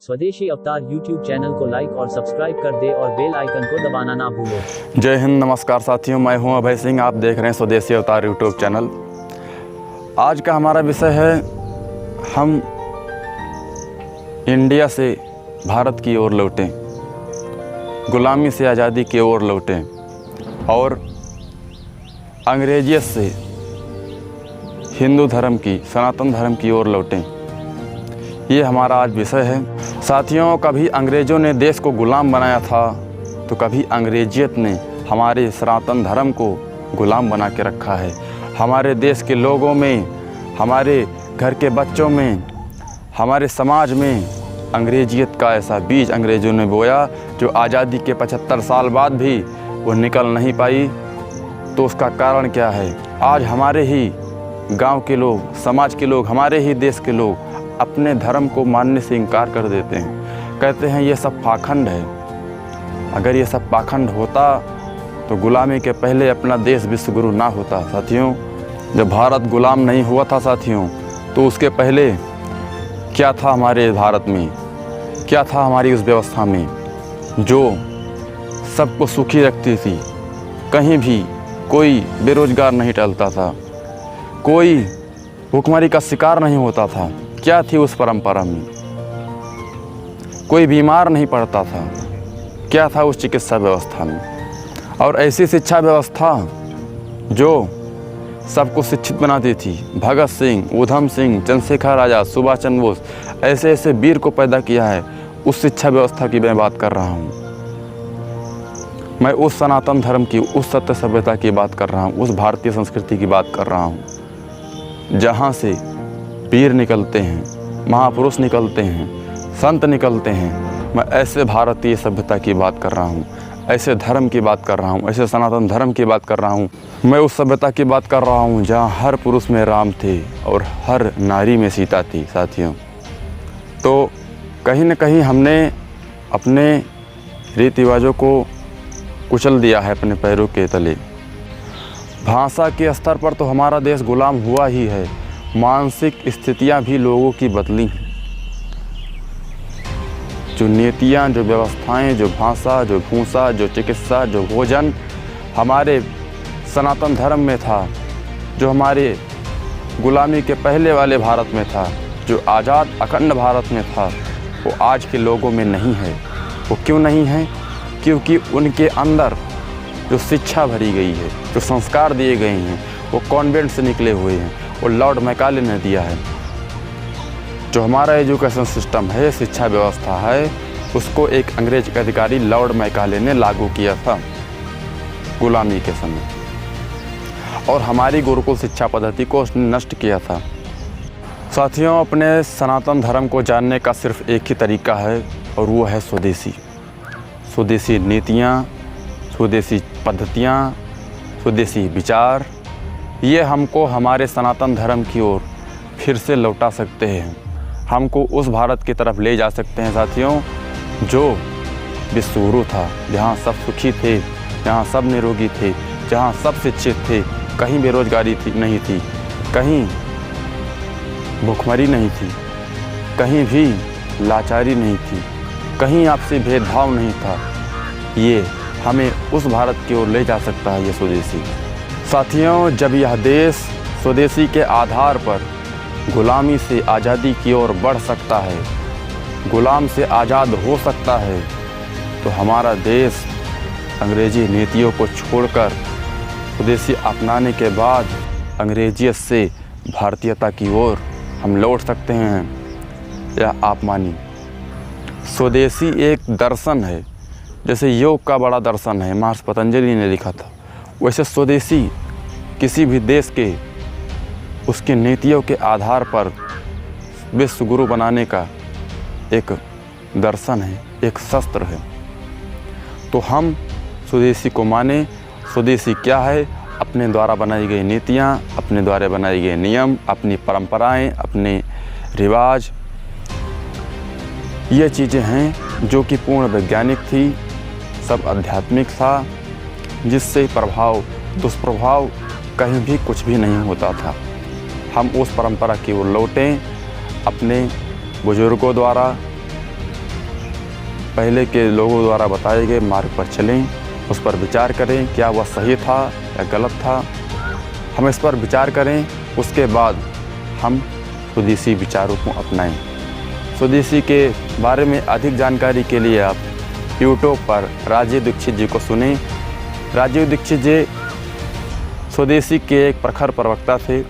स्वदेशी अवतार YouTube channel को लाइक और सब्सक्राइब कर दे और बेल आइकन को दबाना ना भूलो। जय हिंद, नमस्कार साथियों, मैं हूं अभय सिंह। आप देख रहे हैं स्वदेशी अवतार YouTube चैनल। आज का हमारा विषय है हम इंडिया से भारत की ओर लौटें, गुलामी से आज़ादी की ओर लौटें और अंग्रेजियत से हिंदू धर्म की, सनातन धर्म की ओर लौटें। ये हमारा आज विषय है। साथियों, कभी अंग्रेज़ों ने देश को गुलाम बनाया था तो कभी अंग्रेजियत ने हमारे सनातन धर्म को गुलाम बना के रखा है। हमारे देश के लोगों में, हमारे घर के बच्चों में, हमारे समाज में अंग्रेजियत का ऐसा बीज अंग्रेज़ों ने बोया जो आज़ादी के 75 साल बाद भी वो निकल नहीं पाई। तो उसका कारण क्या है? आज हमारे ही गांव के लोग, समाज के लोग, हमारे ही देश के लोग अपने धर्म को मानने से इनकार कर देते हैं। कहते हैं ये सब पाखंड है। अगर ये सब पाखंड होता तो गुलामी के पहले अपना देश विश्वगुरु ना होता। साथियों, जब भारत गुलाम नहीं हुआ था साथियों, तो उसके पहले क्या था हमारे भारत में, क्या था हमारी उस व्यवस्था में जो सबको सुखी रखती थी। कहीं भी कोई बेरोजगार नहीं टलता था, कोई भूखमरी का शिकार नहीं होता था। क्या थी उस परंपरा में? कोई बीमार नहीं पड़ता था। क्या था उस चिकित्सा व्यवस्था में? और ऐसी शिक्षा व्यवस्था जो सबको शिक्षित बनाती थी। भगत सिंह, ऊधम सिंह, चंद्रशेखर आज़ाद, सुभाष चंद्र बोस, ऐसे ऐसे वीर को पैदा किया है। उस शिक्षा व्यवस्था की मैं बात कर रहा हूँ। मैं उस सनातन धर्म की, उस सत्य सभ्यता की बात कर रहा हूँ, उस भारतीय संस्कृति की बात कर रहा हूँ जहाँ से वीर निकलते हैं, महापुरुष निकलते हैं, संत निकलते हैं। मैं ऐसे भारतीय सभ्यता की बात कर रहा हूँ, ऐसे धर्म की बात कर रहा हूँ, ऐसे सनातन धर्म की बात कर रहा हूँ। मैं उस सभ्यता की बात कर रहा हूँ जहाँ हर पुरुष में राम थे और हर नारी में सीता थी। साथियों, तो कहीं न कहीं हमने अपने रीति रिवाजों को कुचल दिया है अपने पैरों के तले। भाषा के स्तर पर तो हमारा देश गुलाम हुआ ही है। मानसिक स्थितियां भी लोगों की बदली हैं। जो नीतियां, जो व्यवस्थाएं, जो भाषा, जो भूसा, जो चिकित्सा, जो भोजन हमारे सनातन धर्म में था, जो हमारे गुलामी के पहले वाले भारत में था, जो आज़ाद अखंड भारत में था, वो आज के लोगों में नहीं है। वो क्यों नहीं है? क्योंकि उनके अंदर जो शिक्षा भरी गई है, जो संस्कार दिए गए हैं, वो कॉन्वेंट से निकले हुए हैं। वो लॉर्ड मैकाले ने दिया है। जो हमारा एजुकेशन सिस्टम है, शिक्षा व्यवस्था है, उसको एक अंग्रेज के अधिकारी लॉर्ड मैकाले ने लागू किया था गुलामी के समय, और हमारी गुरुकुल शिक्षा पद्धति को उसने नष्ट किया था। साथियों, अपने सनातन धर्म को जानने का सिर्फ एक ही तरीका है और वो है स्वदेशी। स्वदेशी नीतियाँ, स्वदेशी पद्धतियाँ, स्वदेशी विचार, ये हमको हमारे सनातन धर्म की ओर फिर से लौटा सकते हैं। हमको उस भारत की तरफ ले जा सकते हैं साथियों जो विश्वगुरु था, जहाँ सब सुखी थे, जहाँ सब निरोगी थे, जहाँ सब शिक्षित थे, कहीं बेरोजगारी नहीं थी, कहीं भूखमरी नहीं थी, कहीं भी लाचारी नहीं थी, कहीं आपसी भेदभाव नहीं था। ये हमें उस भारत की ओर ले जा सकता है ये स्वदेशी। साथियों, जब यह देश स्वदेशी के आधार पर गुलामी से आज़ादी की ओर बढ़ सकता है, गुलाम से आज़ाद हो सकता है, तो हमारा देश अंग्रेजी नीतियों को छोड़कर स्वदेशी अपनाने के बाद अंग्रेजियत से भारतीयता की ओर हम लौट सकते हैं। यह आप मानिए, स्वदेशी एक दर्शन है। जैसे योग का बड़ा दर्शन है, महर्षि पतंजलि ने लिखा था, वैसे स्वदेशी किसी भी देश के उसकी नीतियों के आधार पर विश्व गुरु बनाने का एक दर्शन है, एक शस्त्र है। तो हम स्वदेशी को माने। स्वदेशी क्या है? अपने द्वारा बनाई गई नीतियाँ, अपने द्वारा बनाए गए नियम, अपनी परंपराएं, अपने रिवाज, ये चीज़ें हैं जो कि पूर्ण वैज्ञानिक थी, सब आध्यात्मिक था, जिससे प्रभाव, दुष्प्रभाव कहीं भी कुछ भी नहीं होता था। हम उस परंपरा की ओर लौटें। अपने बुजुर्गों द्वारा पहले के लोगों द्वारा बताए गए मार्ग पर चलें, उस पर विचार करें क्या वह सही था या गलत था। हम इस पर विचार करें, उसके बाद हम स्वदेशी विचारों को अपनाएं। स्वदेशी के बारे में अधिक जानकारी के लिए आप यूट्यूब पर राजीव दीक्षित जी को सुनें। राजीव दीक्षित जी स्वदेशी के एक प्रखर प्रवक्ता थे।